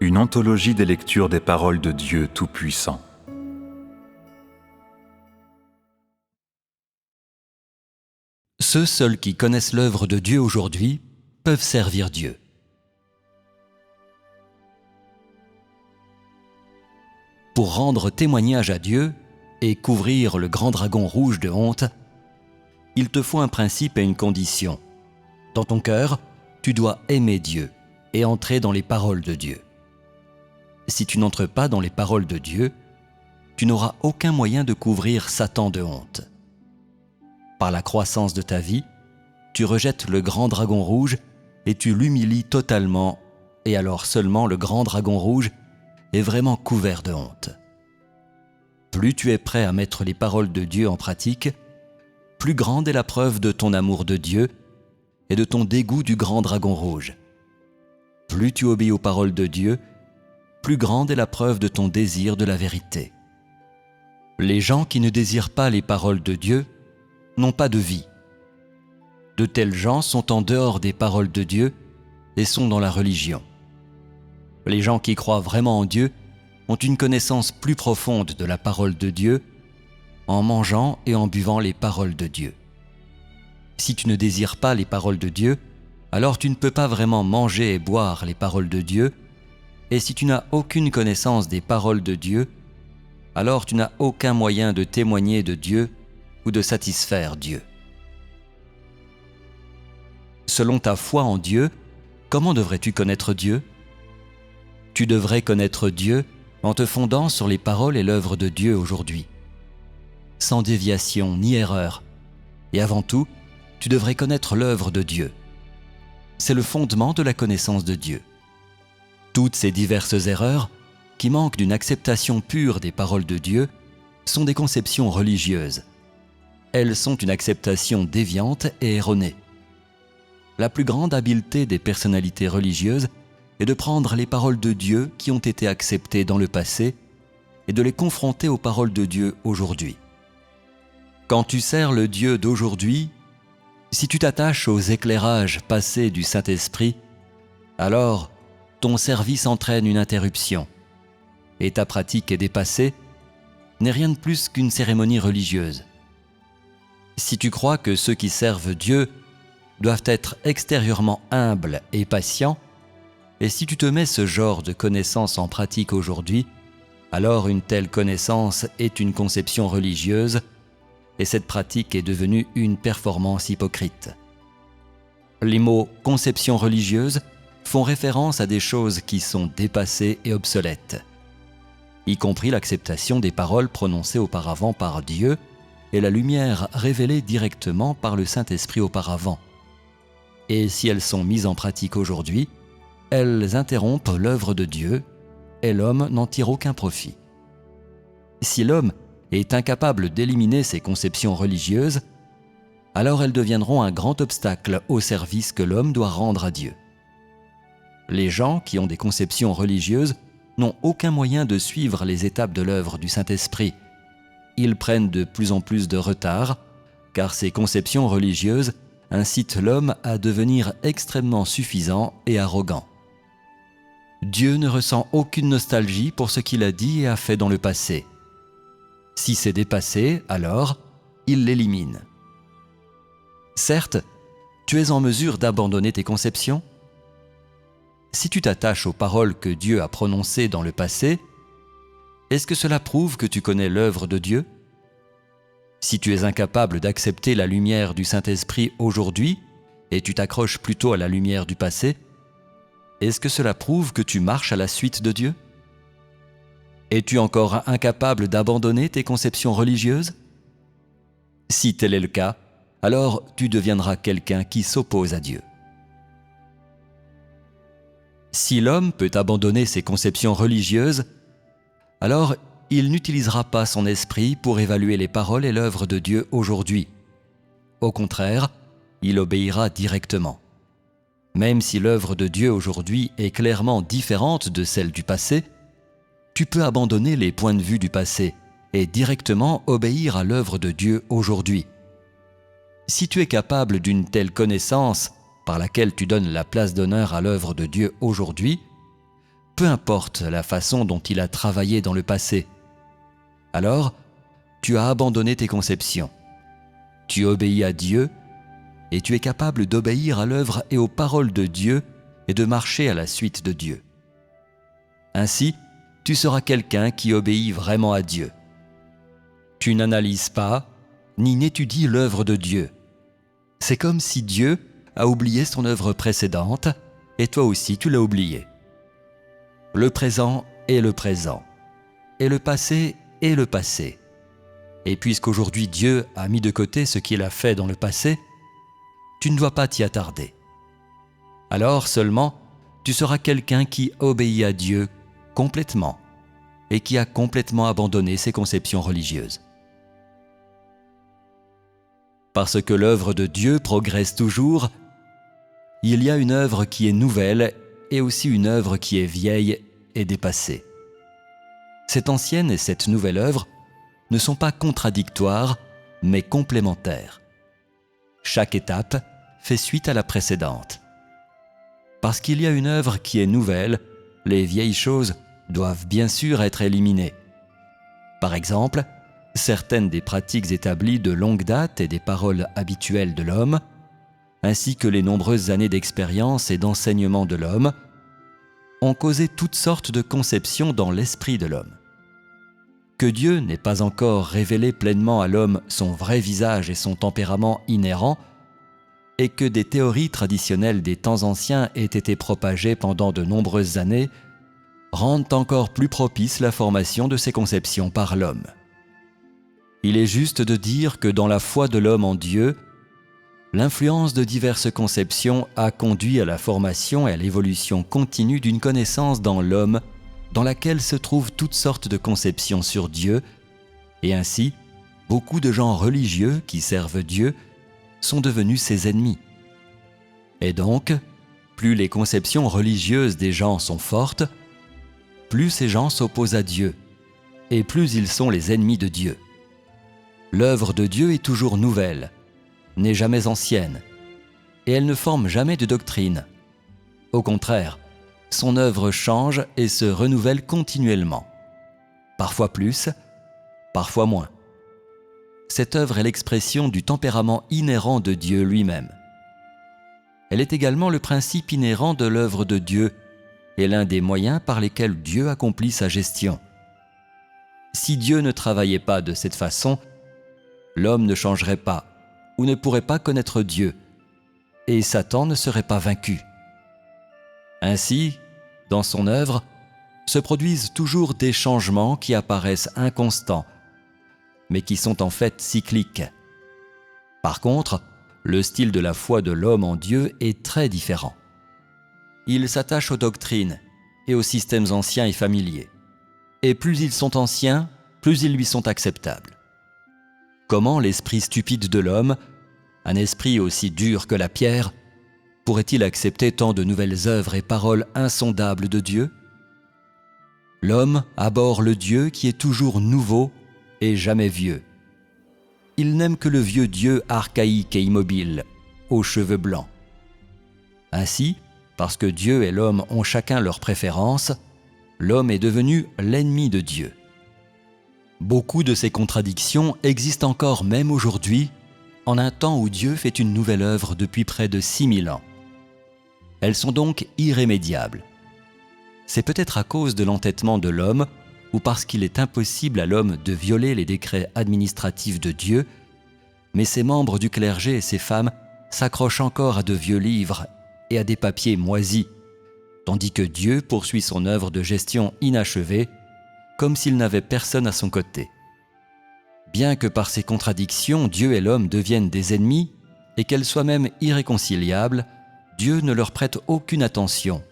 une anthologie des lectures des paroles de Dieu Tout-Puissant. Ceux seuls qui connaissent l'œuvre de Dieu aujourd'hui peuvent servir Dieu. Pour rendre témoignage à Dieu et couvrir le grand dragon rouge de honte, il te faut un principe et une condition. Dans ton cœur, tu dois aimer Dieu et entrer dans les paroles de Dieu. Si tu n'entres pas dans les paroles de Dieu, tu n'auras aucun moyen de couvrir Satan de honte. Par la croissance de ta vie, tu rejettes le grand dragon rouge et tu l'humilies totalement, et alors seulement le grand dragon rouge est vraiment couvert de honte. Plus tu es prêt à mettre les paroles de Dieu en pratique, plus grande est la preuve de ton amour de Dieu et de ton dégoût du grand dragon rouge. Plus tu obéis aux paroles de Dieu, plus grande est la preuve de ton désir de la vérité. Les gens qui ne désirent pas les paroles de Dieu n'ont pas de vie. De tels gens sont en dehors des paroles de Dieu et sont dans la religion. Les gens qui croient vraiment en Dieu ont une connaissance plus profonde de la parole de Dieu en mangeant et en buvant les paroles de Dieu. Si tu ne désires pas les paroles de Dieu, alors tu ne peux pas vraiment manger et boire les paroles de Dieu, et si tu n'as aucune connaissance des paroles de Dieu, alors tu n'as aucun moyen de témoigner de Dieu ou de satisfaire Dieu. Selon ta foi en Dieu, comment devrais-tu connaître Dieu ? Tu devrais connaître Dieu en te fondant sur les paroles et l'œuvre de Dieu aujourd'hui, sans déviation ni erreur. Et avant tout, tu devrais connaître l'œuvre de Dieu. C'est le fondement de la connaissance de Dieu. Toutes ces diverses erreurs, qui manquent d'une acceptation pure des paroles de Dieu, sont des conceptions religieuses. Elles sont une acceptation déviante et erronée. La plus grande habileté des personnalités religieuses est de prendre les paroles de Dieu qui ont été acceptées dans le passé et de les confronter aux paroles de Dieu aujourd'hui. Quand tu sers le Dieu d'aujourd'hui, si tu t'attaches aux éclairages passés du Saint-Esprit, alors ton service entraîne une interruption et ta pratique est dépassée n'est rien de plus qu'une cérémonie religieuse. Si tu crois que ceux qui servent Dieu doivent être extérieurement humbles et patients, et si tu te mets ce genre de connaissance en pratique aujourd'hui, alors une telle connaissance est une conception religieuse et cette pratique est devenue une performance hypocrite. Les mots « conception religieuse » font référence à des choses qui sont dépassées et obsolètes, y compris l'acceptation des paroles prononcées auparavant par Dieu et la lumière révélée directement par le Saint-Esprit auparavant. Et si elles sont mises en pratique aujourd'hui, elles interrompent l'œuvre de Dieu et l'homme n'en tire aucun profit. Si l'homme est incapable d'éliminer ces conceptions religieuses, alors elles deviendront un grand obstacle au service que l'homme doit rendre à Dieu. Les gens qui ont des conceptions religieuses n'ont aucun moyen de suivre les étapes de l'œuvre du Saint-Esprit. Ils prennent de plus en plus de retard, car ces conceptions religieuses incitent l'homme à devenir extrêmement suffisant et arrogant. Dieu ne ressent aucune nostalgie pour ce qu'il a dit et a fait dans le passé. Si c'est dépassé, alors il l'élimine. Certes, tu es en mesure d'abandonner tes conceptions. Si tu t'attaches aux paroles que Dieu a prononcées dans le passé, est-ce que cela prouve que tu connais l'œuvre de Dieu ? Si tu es incapable d'accepter la lumière du Saint-Esprit aujourd'hui et tu t'accroches plutôt à la lumière du passé, est-ce que cela prouve que tu marches à la suite de Dieu ? Es-tu encore incapable d'abandonner tes conceptions religieuses ? Si tel est le cas, alors tu deviendras quelqu'un qui s'oppose à Dieu. Si l'homme peut abandonner ses conceptions religieuses, alors il n'utilisera pas son esprit pour évaluer les paroles et l'œuvre de Dieu aujourd'hui. Au contraire, il obéira directement. Même si l'œuvre de Dieu aujourd'hui est clairement différente de celle du passé, tu peux abandonner les points de vue du passé et directement obéir à l'œuvre de Dieu aujourd'hui. Si tu es capable d'une telle connaissance par laquelle tu donnes la place d'honneur à l'œuvre de Dieu aujourd'hui, peu importe la façon dont il a travaillé dans le passé. Alors, tu as abandonné tes conceptions. Tu obéis à Dieu et tu es capable d'obéir à l'œuvre et aux paroles de Dieu et de marcher à la suite de Dieu. Ainsi, tu seras quelqu'un qui obéit vraiment à Dieu. Tu n'analyses pas ni n'étudies l'œuvre de Dieu. C'est comme si Dieu a oublié son œuvre précédente et toi aussi tu l'as oublié. Le présent est le présent et le passé est le passé. Et puisqu'aujourd'hui Dieu a mis de côté ce qu'il a fait dans le passé, tu ne dois pas t'y attarder. Alors seulement, tu seras quelqu'un qui obéit à Dieu complètement et qui a complètement abandonné ses conceptions religieuses. Parce que l'œuvre de Dieu progresse toujours, il y a une œuvre qui est nouvelle et aussi une œuvre qui est vieille et dépassée. Cette ancienne et cette nouvelle œuvre ne sont pas contradictoires, mais complémentaires. Chaque étape fait suite à la précédente. Parce qu'il y a une œuvre qui est nouvelle, les vieilles choses doivent bien sûr être éliminées. Par exemple, certaines des pratiques établies de longue date et des paroles habituelles de l'homme, ainsi que les nombreuses années d'expérience et d'enseignement de l'homme, ont causé toutes sortes de conceptions dans l'esprit de l'homme. Que Dieu n'ait pas encore révélé pleinement à l'homme son vrai visage et son tempérament inhérent, et que des théories traditionnelles des temps anciens aient été propagées pendant de nombreuses années, rendent encore plus propice la formation de ces conceptions par l'homme. Il est juste de dire que dans la foi de l'homme en Dieu, l'influence de diverses conceptions a conduit à la formation et à l'évolution continue d'une connaissance dans l'homme dans laquelle se trouvent toutes sortes de conceptions sur Dieu, et ainsi, beaucoup de gens religieux qui servent Dieu sont devenus ses ennemis. Et donc, plus les conceptions religieuses des gens sont fortes, plus ces gens s'opposent à Dieu, et plus ils sont les ennemis de Dieu. L'œuvre de Dieu est toujours nouvelle, n'est jamais ancienne, et elle ne forme jamais de doctrine. Au contraire, son œuvre change et se renouvelle continuellement, parfois plus, parfois moins. Cette œuvre est l'expression du tempérament inhérent de Dieu lui-même. Elle est également le principe inhérent de l'œuvre de Dieu et l'un des moyens par lesquels Dieu accomplit sa gestion. Si Dieu ne travaillait pas de cette façon, l'homme ne changerait pas ou ne pourrait pas connaître Dieu, et Satan ne serait pas vaincu. Ainsi, dans son œuvre, se produisent toujours des changements qui apparaissent inconstants, mais qui sont en fait cycliques. Par contre, le style de la foi de l'homme en Dieu est très différent. Il s'attache aux doctrines et aux systèmes anciens et familiers. Et plus ils sont anciens, plus ils lui sont acceptables. Comment l'esprit stupide de l'homme, un esprit aussi dur que la pierre, pourrait-il accepter tant de nouvelles œuvres et paroles insondables de Dieu? L'homme abhorre le Dieu qui est toujours nouveau et jamais vieux. Il n'aime que le vieux Dieu archaïque et immobile, aux cheveux blancs. Ainsi, parce que Dieu et l'homme ont chacun leurs préférences, l'homme est devenu l'ennemi de Dieu. Beaucoup de ces contradictions existent encore même aujourd'hui, en un temps où Dieu fait une nouvelle œuvre depuis près de 6000 ans. Elles sont donc irrémédiables. C'est peut-être à cause de l'entêtement de l'homme ou parce qu'il est impossible à l'homme de violer les décrets administratifs de Dieu, mais ses membres du clergé et ses femmes s'accrochent encore à de vieux livres et à des papiers moisis, tandis que Dieu poursuit son œuvre de gestion inachevée, comme s'il n'avait personne à son côté. Bien que par ces contradictions, Dieu et l'homme deviennent des ennemis et qu'elles soient même irréconciliables, Dieu ne leur prête aucune attention,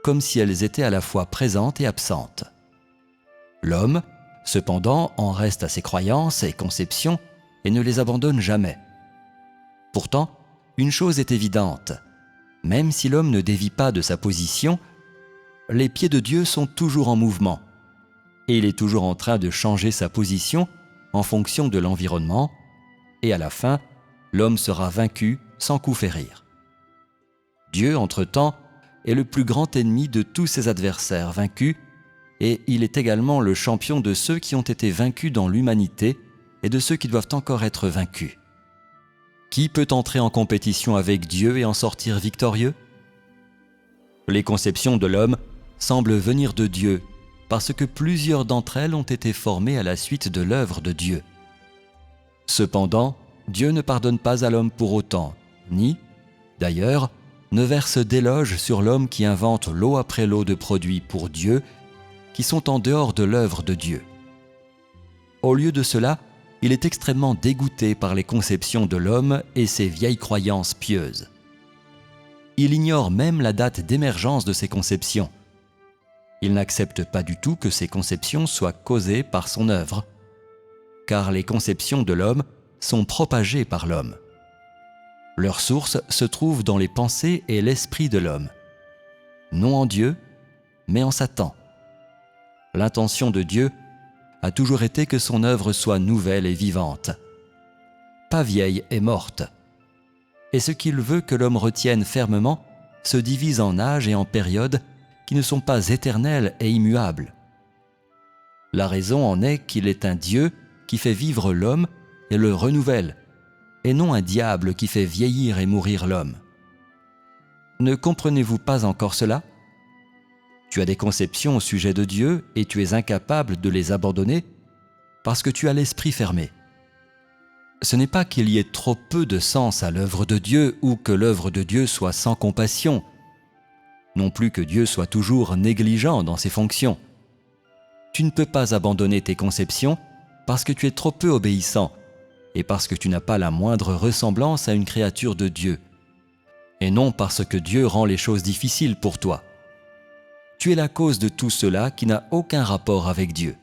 comme si elles étaient à la fois présentes et absentes. L'homme, cependant, en reste à ses croyances et conceptions et ne les abandonne jamais. Pourtant, une chose est évidente, même si l'homme ne dévie pas de sa position, les pieds de Dieu sont toujours en mouvement, et il est toujours en train de changer sa position en fonction de l'environnement, et à la fin, l'homme sera vaincu sans coup férir. Dieu, entre-temps, est le plus grand ennemi de tous ses adversaires vaincus, et il est également le champion de ceux qui ont été vaincus dans l'humanité et de ceux qui doivent encore être vaincus. Qui peut entrer en compétition avec Dieu et en sortir victorieux? Les conceptions de l'homme semblent venir de Dieu, parce que plusieurs d'entre elles ont été formées à la suite de l'œuvre de Dieu. Cependant, Dieu ne pardonne pas à l'homme pour autant, ni, d'ailleurs, ne verse d'éloges sur l'homme qui invente lot après lot de produits pour Dieu, qui sont en dehors de l'œuvre de Dieu. Au lieu de cela, il est extrêmement dégoûté par les conceptions de l'homme et ses vieilles croyances pieuses. Il ignore même la date d'émergence de ces conceptions. Il n'accepte pas du tout que ces conceptions soient causées par son œuvre, car les conceptions de l'homme sont propagées par l'homme. Leur source se trouve dans les pensées et l'esprit de l'homme, non en Dieu, mais en Satan. L'intention de Dieu a toujours été que son œuvre soit nouvelle et vivante, pas vieille et morte. Et ce qu'il veut que l'homme retienne fermement se divise en âges et en périodes qui ne sont pas éternelles et immuables. La raison en est qu'il est un Dieu qui fait vivre l'homme et le renouvelle, et non un diable qui fait vieillir et mourir l'homme. Ne comprenez-vous pas encore cela? Tu as des conceptions au sujet de Dieu et tu es incapable de les abandonner parce que tu as l'esprit fermé. Ce n'est pas qu'il y ait trop peu de sens à l'œuvre de Dieu ou que l'œuvre de Dieu soit sans compassion, non plus que Dieu soit toujours négligent dans ses fonctions. Tu ne peux pas abandonner tes conceptions parce que tu es trop peu obéissant et parce que tu n'as pas la moindre ressemblance à une créature de Dieu, et non parce que Dieu rend les choses difficiles pour toi. Tu es la cause de tout cela qui n'a aucun rapport avec Dieu.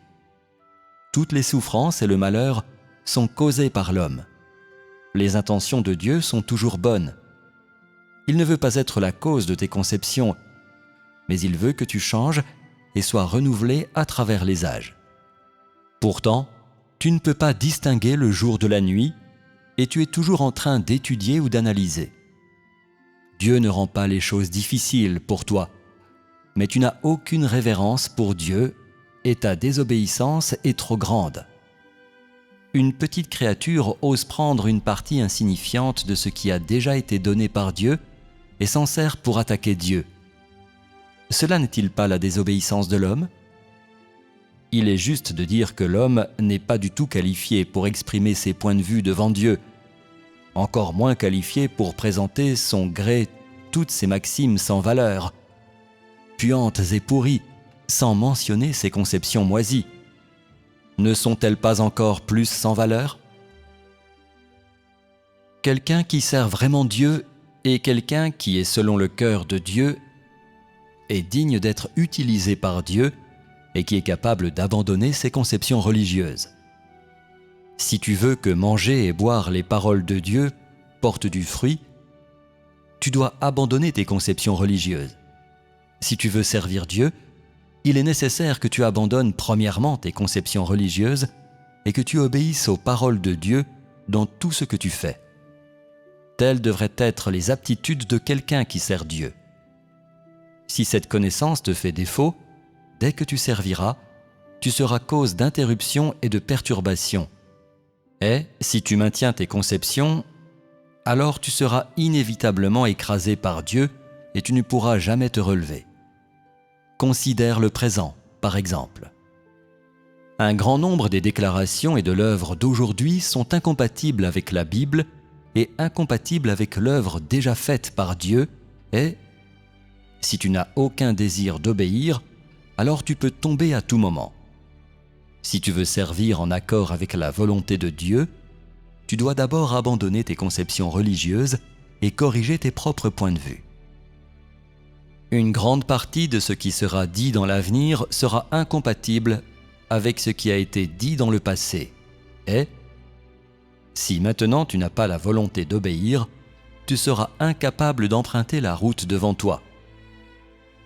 Toutes les souffrances et le malheur sont causés par l'homme. Les intentions de Dieu sont toujours bonnes. Il ne veut pas être la cause de tes conceptions, mais il veut que tu changes et sois renouvelé à travers les âges. Pourtant, tu ne peux pas distinguer le jour de la nuit et tu es toujours en train d'étudier ou d'analyser. Dieu ne rend pas les choses difficiles pour toi, mais tu n'as aucune révérence pour Dieu et ta désobéissance est trop grande. Une petite créature ose prendre une partie insignifiante de ce qui a déjà été donné par Dieu et s'en sert pour attaquer Dieu. Cela n'est-il pas la désobéissance de l'homme? Il est juste de dire que l'homme n'est pas du tout qualifié pour exprimer ses points de vue devant Dieu, encore moins qualifié pour présenter son gré toutes ses maximes sans valeur, puantes et pourries, sans mentionner ses conceptions moisies. Ne sont-elles pas encore plus sans valeur? Quelqu'un qui sert vraiment Dieu et quelqu'un qui est selon le cœur de Dieu est digne d'être utilisé par Dieu et qui est capable d'abandonner ses conceptions religieuses. Si tu veux que manger et boire les paroles de Dieu portent du fruit, tu dois abandonner tes conceptions religieuses. Si tu veux servir Dieu, il est nécessaire que tu abandonnes premièrement tes conceptions religieuses et que tu obéisses aux paroles de Dieu dans tout ce que tu fais. Telles devraient être les aptitudes de quelqu'un qui sert Dieu. Si cette connaissance te fait défaut, dès que tu serviras, tu seras cause d'interruption et de perturbation. Et si tu maintiens tes conceptions, alors tu seras inévitablement écrasé par Dieu et tu ne pourras jamais te relever. Considère le présent, par exemple. Un grand nombre des déclarations et de l'œuvre d'aujourd'hui sont incompatibles avec la Bible et incompatibles avec l'œuvre déjà faite par Dieu et, si tu n'as aucun désir d'obéir, alors tu peux tomber à tout moment. Si tu veux servir en accord avec la volonté de Dieu, tu dois d'abord abandonner tes conceptions religieuses et corriger tes propres points de vue. Une grande partie de ce qui sera dit dans l'avenir sera incompatible avec ce qui a été dit dans le passé. Et, si maintenant tu n'as pas la volonté d'obéir, tu seras incapable d'emprunter la route devant toi.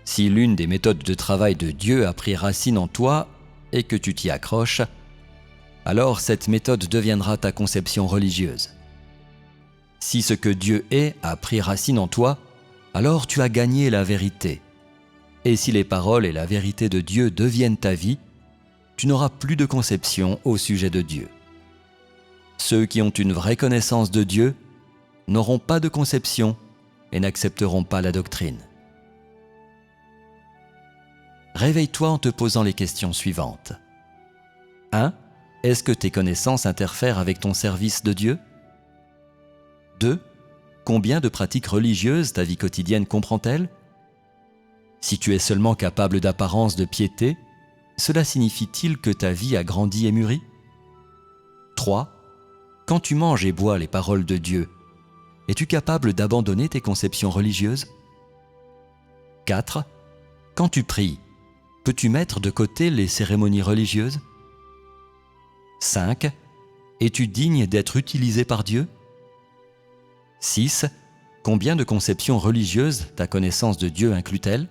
Si l'une des méthodes de travail de Dieu a pris racine en toi et que tu t'y accroches, alors cette méthode deviendra ta conception religieuse. Si ce que Dieu est a pris racine en toi, alors tu as gagné la vérité. Et si les paroles et la vérité de Dieu deviennent ta vie, tu n'auras plus de conception au sujet de Dieu. Ceux qui ont une vraie connaissance de Dieu n'auront pas de conception et n'accepteront pas la doctrine. Réveille-toi en te posant les questions suivantes. 1. Est-ce que tes connaissances interfèrent avec ton service de Dieu ? 2. Combien de pratiques religieuses ta vie quotidienne comprend-elle ? Si tu es seulement capable d'apparence de piété, cela signifie-t-il que ta vie a grandi et mûri ? 3. Quand tu manges et bois les paroles de Dieu, es-tu capable d'abandonner tes conceptions religieuses ? 4. Quand tu pries, peux-tu mettre de côté les cérémonies religieuses ? 5. Es-tu digne d'être utilisé par Dieu ? 6. Combien de conceptions religieuses ta connaissance de Dieu inclut-elle ?